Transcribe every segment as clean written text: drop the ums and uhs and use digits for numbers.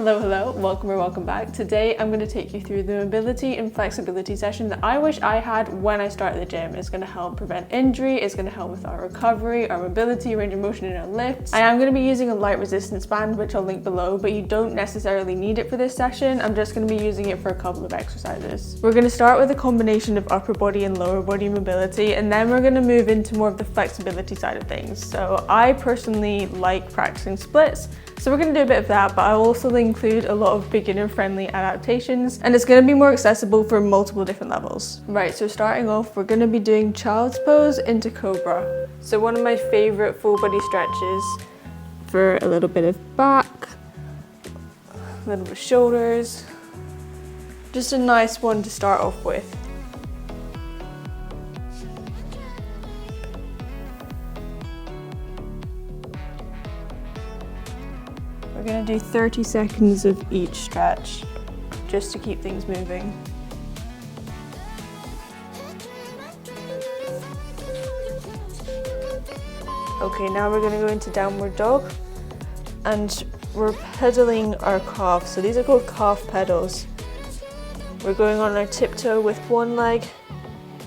Hello, welcome or welcome back. Today I'm going to take you through the mobility and flexibility session that I wish I had when I started the gym. It's going to help prevent injury, it's going to help with our recovery, our mobility, range of motion in our lifts. I am going to be using a light resistance band, which I'll link below, but you don't necessarily need it for this session. I'm just going to be using it for a couple of exercises. We're going to start with a combination of upper body and lower body mobility, and then we're going to move into more of the flexibility side of things. So I personally like practicing splits, so we're going to do a bit of that, but I'll also include a lot of beginner-friendly adaptations, and it's going to be more accessible for multiple different levels. Right, so starting off, we're going to be doing child's pose into cobra. So one of my favorite full body stretches for a little bit of back, a little bit of shoulders. Just a nice one to start off with. We're going to do 30 seconds of each stretch, just to keep things moving. Okay, now we're going to go into downward dog, and we're pedaling our calves. So these are called calf pedals. We're going on our tiptoe with one leg,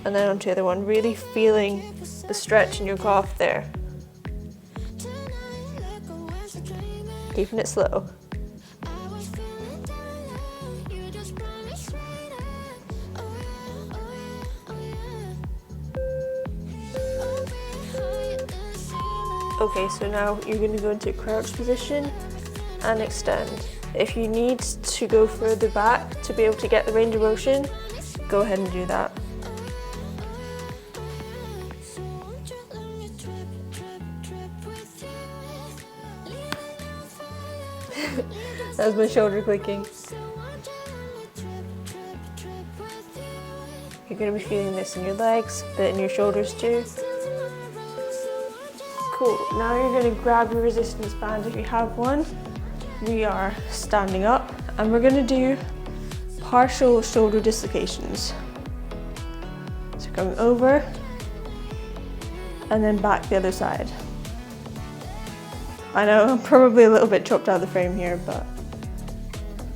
and then onto the other one, really feeling the stretch in your calf there. Keeping it slow. Okay, so now you're going to go into crouch position and extend. If you need to go further back to be able to get the range of motion, go ahead and do that. That was my shoulder clicking. You're going to be feeling this in your legs, a bit in your shoulders too. Cool, now you're going to grab your resistance band if you have one. We are standing up and we're going to do partial shoulder dislocations. So going over and then back the other side. I know I'm probably a little bit chopped out of the frame here, but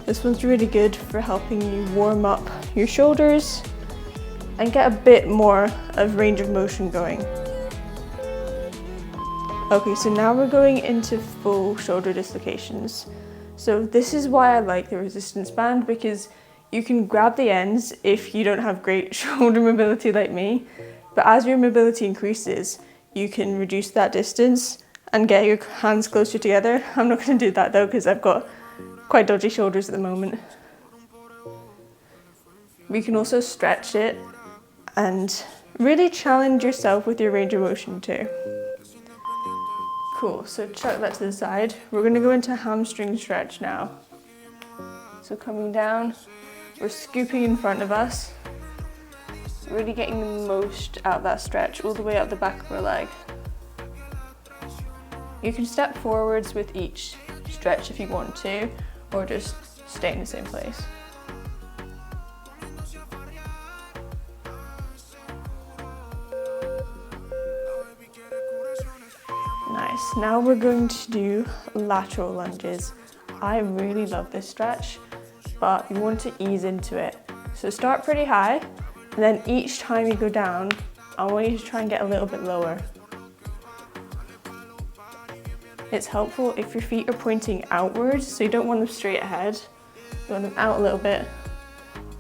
this one's really good for helping you warm up your shoulders and get a bit more of range of motion going. Okay, so now we're going into full shoulder dislocations. So this is why I like the resistance band, because you can grab the ends if you don't have great shoulder mobility like me, but as your mobility increases, you can reduce that distance and get your hands closer together. I'm not going to do that though, because I've got quite dodgy shoulders at the moment. We can also stretch it and really challenge yourself with your range of motion too. Cool, so chuck that to the side. We're going to go into hamstring stretch now. So coming down, we're scooping in front of us, really getting the most out of that stretch all the way up the back of our leg. You can step forwards with each stretch if you want to, or just stay in the same place. Nice, now we're going to do lateral lunges. I really love this stretch, but you want to ease into it. So start pretty high, and then each time you go down, I want you to try and get a little bit lower. It's helpful if your feet are pointing outwards, so you don't want them straight ahead. You want them out a little bit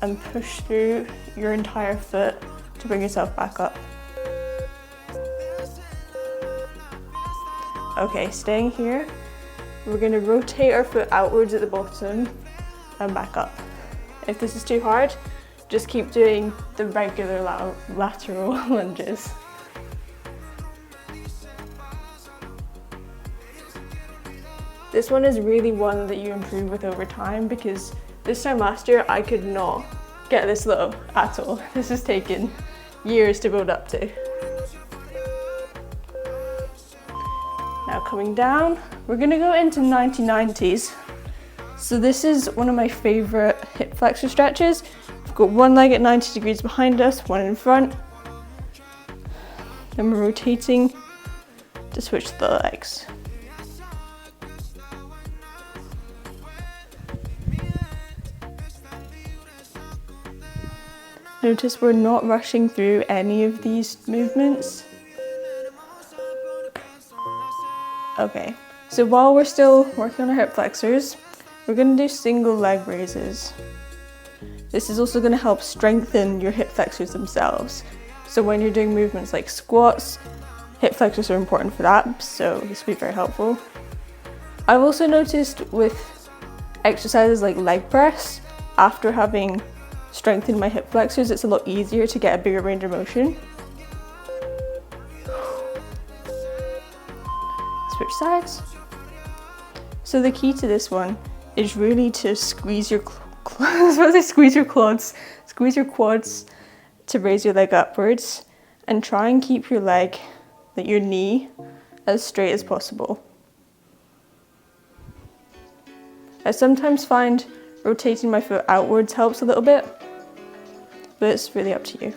and push through your entire foot to bring yourself back up. Okay, staying here, we're going to rotate our foot outwards at the bottom and back up. If this is too hard, just keep doing the regular lateral lunges. This one is really one that you improve with over time, because this time last year I could not get this low at all. This has taken years to build up to. Now coming down, we're going to go into 90-90s. So this is one of my favorite hip flexor stretches. We've got one leg at 90 degrees behind us, one in front. Then we're rotating to switch the legs. Notice we're not rushing through any of these movements. Okay, so while we're still working on our hip flexors, we're going to do single leg raises. This is also going to help strengthen your hip flexors themselves. So when you're doing movements like squats, hip flexors are important for that, so this will be very helpful. I've also noticed with exercises like leg press, after having strengthened my hip flexors, it's a lot easier to get a bigger range of motion. Switch sides. So the key to this one is really to squeeze your squeeze your quads to raise your leg upwards, and try and keep your leg, your knee, as straight as possible. I sometimes find rotating my foot outwards helps a little bit, but it's really up to you.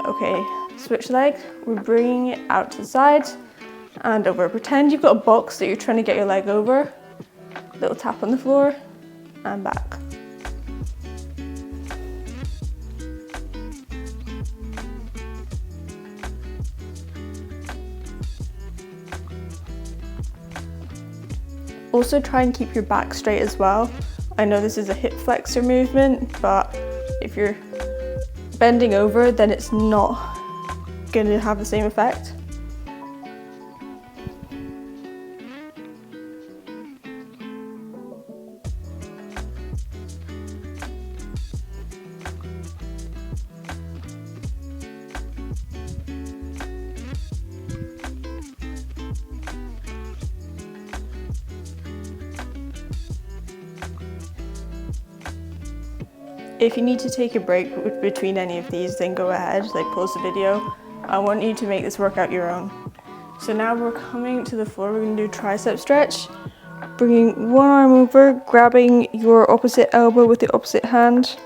Okay, switch leg. We're bringing it out to the side and over. Pretend you've got a box that you're trying to get your leg over. Little tap on the floor and back. Also try and keep your back straight as well. I know this is a hip flexor movement, but if you're bending over, then it's not going to have the same effect. If you need to take a break between any of these, then go ahead, pause the video. I want you to make this workout your own. So now we're coming to the floor, we're going to do tricep stretch. Bringing one arm over, grabbing your opposite elbow with the opposite hand,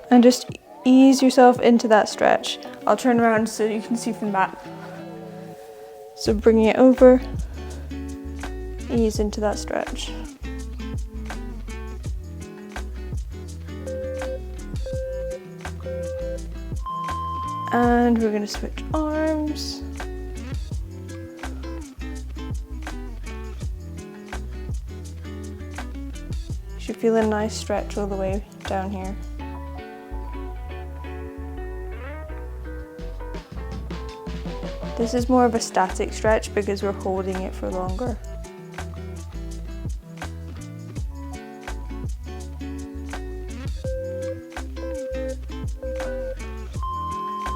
and just ease yourself into that stretch. I'll turn around so you can see from back. So bringing it over, ease into that stretch. And we're going to switch arms. You should feel a nice stretch all the way down here. This is more of a static stretch because we're holding it for longer.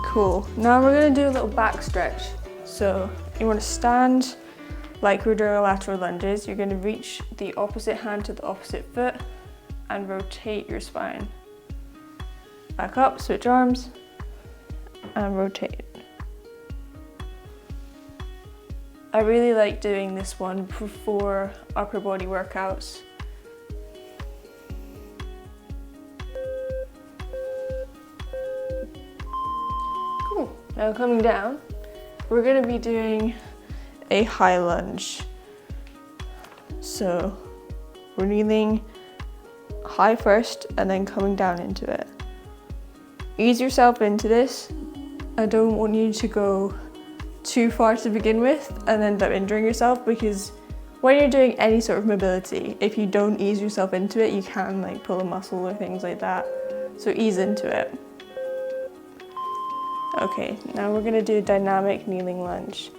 Cool, now we're going to do a little back stretch. So you want to stand like we're doing our lateral lunges. You're going to reach the opposite hand to the opposite foot and rotate your spine. Back up, switch arms, and rotate. I really like doing this one before upper body workouts. Cool. Now coming down, we're going to be doing a high lunge. So we're kneeling high first and then coming down into it. Ease yourself into this. I don't want you to go too far to begin with and end up injuring yourself, because when you're doing any sort of mobility, if you don't ease yourself into it, you can pull a muscle or things like that. So ease into it. Okay, now we're going to do a dynamic kneeling lunge.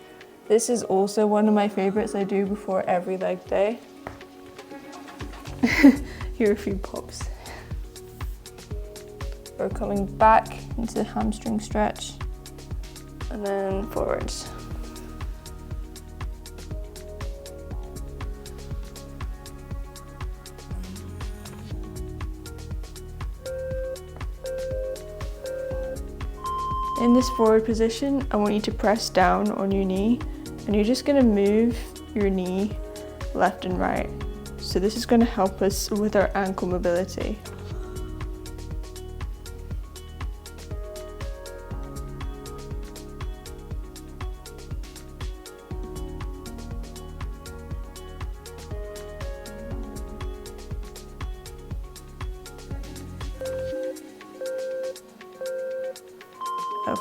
This is also one of my favorites I do before every leg day. Here are a few pops. We're coming back into the hamstring stretch and then forwards. In this forward position, I want you to press down on your knee, and you're just going to move your knee left and right. So this is going to help us with our ankle mobility.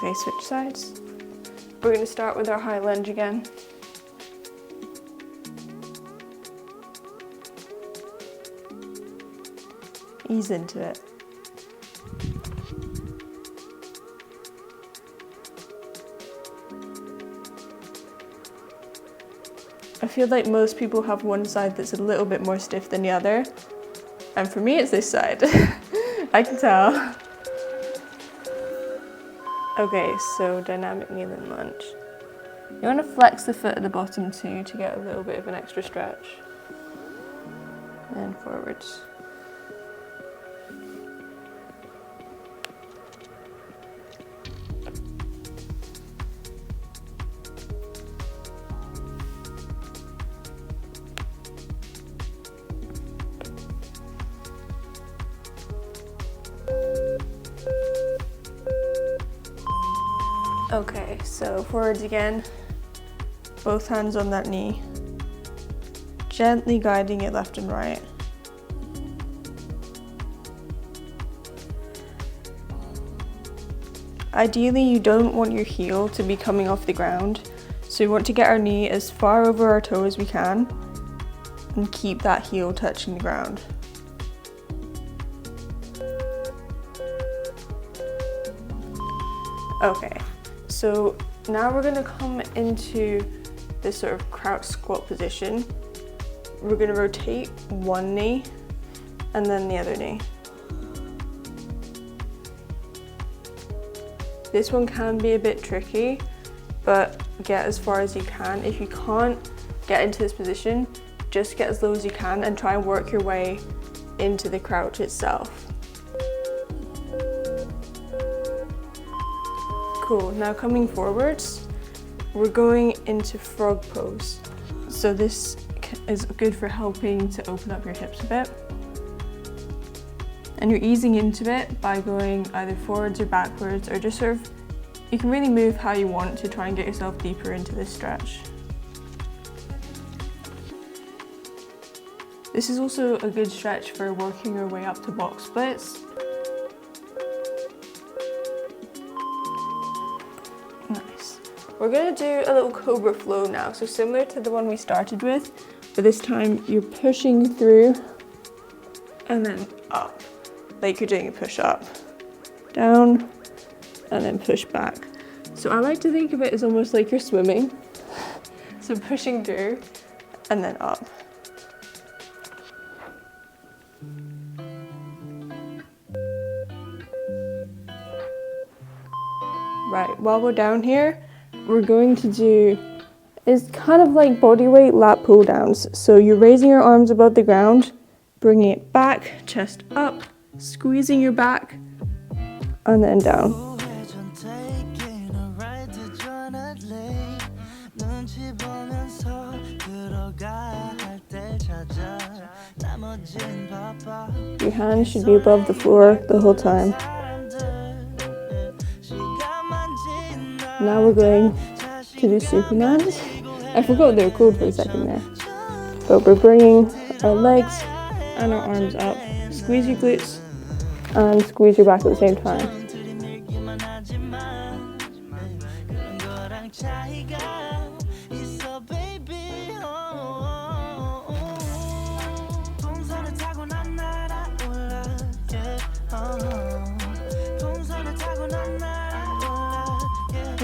Okay, switch sides. We're going to start with our high lunge again. Ease into it. I feel like most people have one side that's a little bit more stiff than the other. And for me, it's this side. I can tell. Okay, so dynamic kneeling lunge. You want to flex the foot at the bottom too to get a little bit of an extra stretch. And forwards. Okay, so forwards again, both hands on that knee, gently guiding it left and right. Ideally, you don't want your heel to be coming off the ground, so we want to get our knee as far over our toe as we can and keep that heel touching the ground. Okay. So now we're going to come into this sort of crouch squat position. We're going to rotate one knee and then the other knee. This one can be a bit tricky, but get as far as you can. If you can't get into this position, just get as low as you can and try and work your way into the crouch itself. Cool, now coming forwards, we're going into frog pose. So this is good for helping to open up your hips a bit. And you're easing into it by going either forwards or backwards, or just sort of, you can really move how you want to try and get yourself deeper into this stretch. This is also a good stretch for working your way up to box splits. Nice. We're going to do a little cobra flow now, so similar to the one we started with, but this time you're pushing through and then up, like you're doing a push up, down, and then push back. So I like to think of it as almost like you're swimming. So pushing through and then up. Right, while we're down here, we're going to do, it's kind of like bodyweight lat pull downs. So you're raising your arms above the ground, bringing it back, chest up, squeezing your back, and then down. Your hands should be above the floor the whole time. Now we're going to do Supermans. I forgot what they were called for a second there. But we're bringing our legs and our arms up. Squeeze your glutes and squeeze your back at the same time.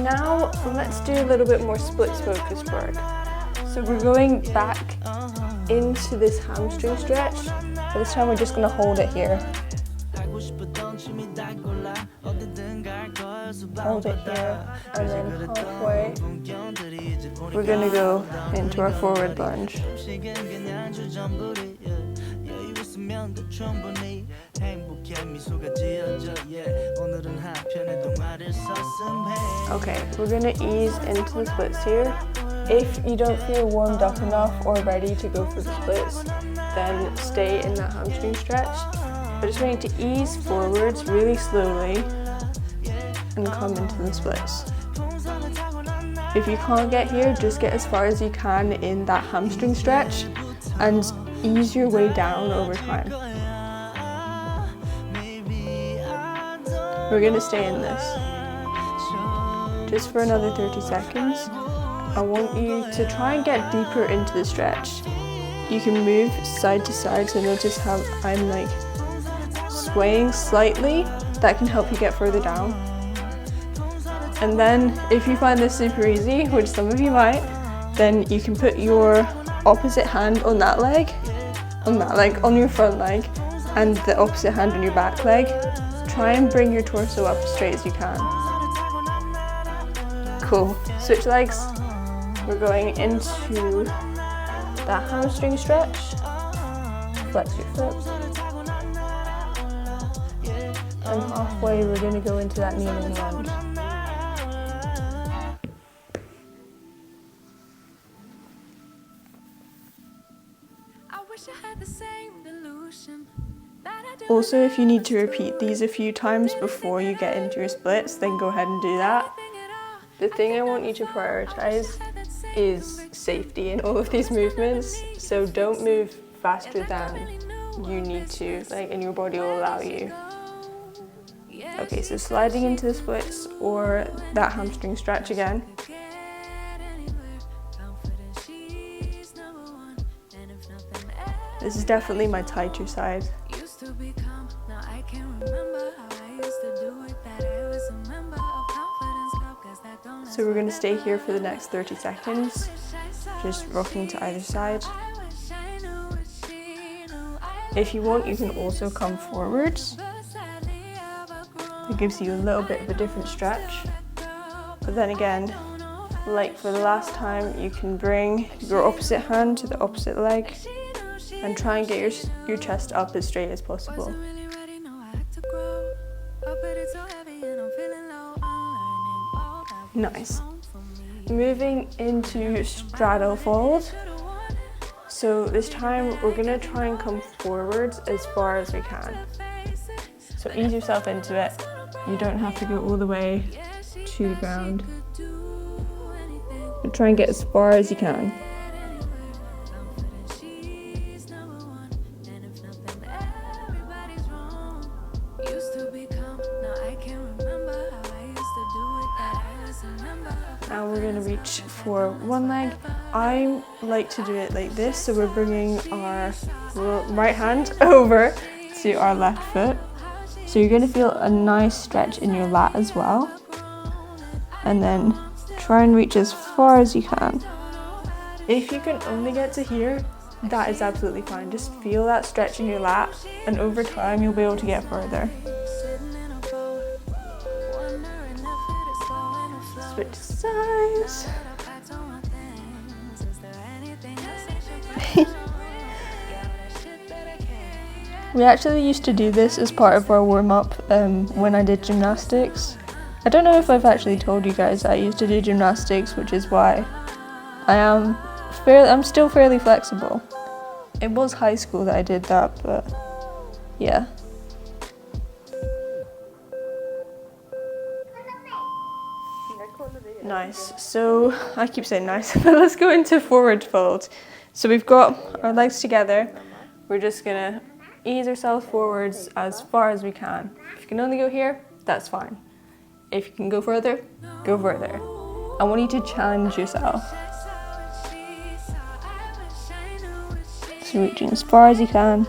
Now let's do a little bit more splits focused work. So we're going back into this hamstring stretch. So this time we're just going to hold it here. Hold it here, and then halfway we're going to go into our forward lunge. Okay, we're going to ease into the splits here. If you don't feel warmed up enough or ready to go for the splits, then stay in that hamstring stretch. I just want you to ease forwards really slowly and come into the splits. If you can't get here, just get as far as you can in that hamstring stretch and ease your way down over time. We're going to stay in this. just for another 30 seconds. I want you to try and get deeper into the stretch. You can move side to side, so notice how I'm like swaying slightly. That can help you get further down. And then if you find this super easy, which some of you might, then you can put your opposite hand on that leg, on your front leg, and the opposite hand on your back leg. Try and bring your torso up as straight as you can. Cool. Switch legs. We're going into that hamstring stretch. Flex your foot. And halfway we're going to go into that kneeling lunge. Also, if you need to repeat these a few times before you get into your splits, then go ahead and do that. The thing I want you to prioritize is safety in all of these movements, so don't move faster than you need to, and your body will allow you. Okay, so sliding into the splits or that hamstring stretch again. This is definitely my tighter side. So we're going to stay here for the next 30 seconds, just rocking to either side. If you want, you can also come forwards. It gives you a little bit of a different stretch. But then again, like for the last time, you can bring your opposite hand to the opposite leg and try and get your chest up as straight as possible. Nice. Moving into straddle fold. So this time we're going to try and come forwards as far as we can. So ease yourself into it. You don't have to go all the way to the ground. But try and get as far as you can. Now we're going to reach for one leg. I like to do it like this, so we're bringing our right hand over to our left foot. So you're going to feel a nice stretch in your lat as well. And then try and reach as far as you can. If you can only get to here, that is absolutely fine. Just feel that stretch in your lat, and over time you'll be able to get further. Switch sides. We actually used to do this as part of our warm-up when I did gymnastics. I don't know if I've actually told you guys I used to do gymnastics, which is why I'm still fairly flexible. It was high school that I did that, but yeah. Nice. So I keep saying nice, but let's go into forward fold. So we've got our legs together. We're just gonna ease ourselves forwards as far as we can. If you can only go here, that's fine. If you can go further, go further. I want you to challenge yourself. So reaching as far as you can.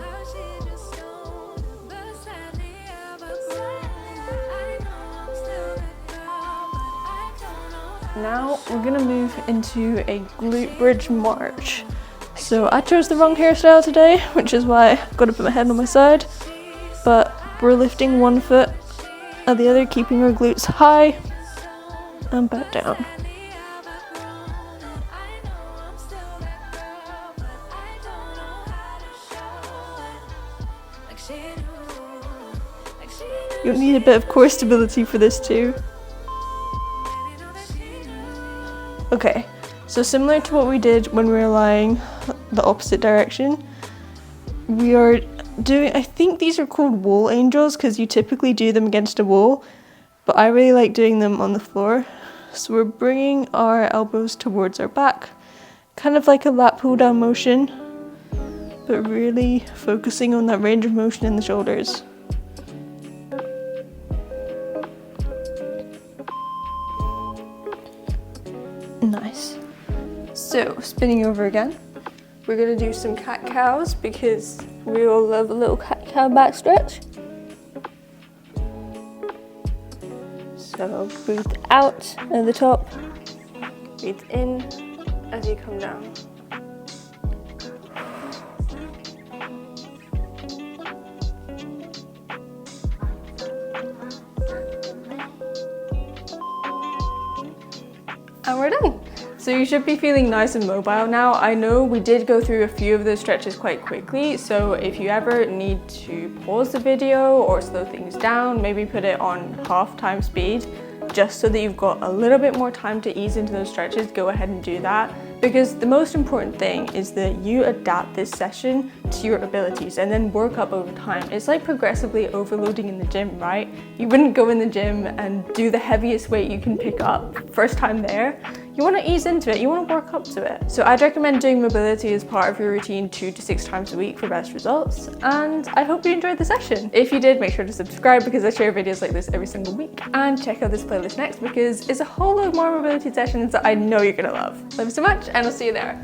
Now we're gonna move into a glute bridge march. So I chose the wrong hairstyle today, which is why I've got to put my head on my side. But we're lifting one foot and the other, keeping our glutes high and back down. You'll need a bit of core stability for this too. Okay, so similar to what we did when we were lying the opposite direction, we are doing, I think these are called wall angels because you typically do them against a wall, but I really like doing them on the floor. So we're bringing our elbows towards our back, kind of like a lat pull down motion, but really focusing on that range of motion in the shoulders. So, spinning over again. We're gonna do some cat-cows because we all love a little cat-cow back stretch. So breathe out at the top, breathe in as you come down. And we're done. So you should be feeling nice and mobile now. I know we did go through a few of those stretches quite quickly, so if you ever need to pause the video or slow things down, maybe put it on half-time speed, just so that you've got a little bit more time to ease into those stretches, go ahead and do that. Because the most important thing is that you adapt this session to your abilities and then work up over time. It's like progressively overloading in the gym, right? You wouldn't go in the gym and do the heaviest weight you can pick up first time there. You want to ease into it, you want to work up to it. So I'd recommend doing mobility as part of your routine 2 to 6 times a week for best results. And I hope you enjoyed the session. If you did, make sure to subscribe because I share videos like this every single week. And check out this playlist next because it's a whole load more mobility sessions that I know you're going to love. Love you so much and I'll see you there.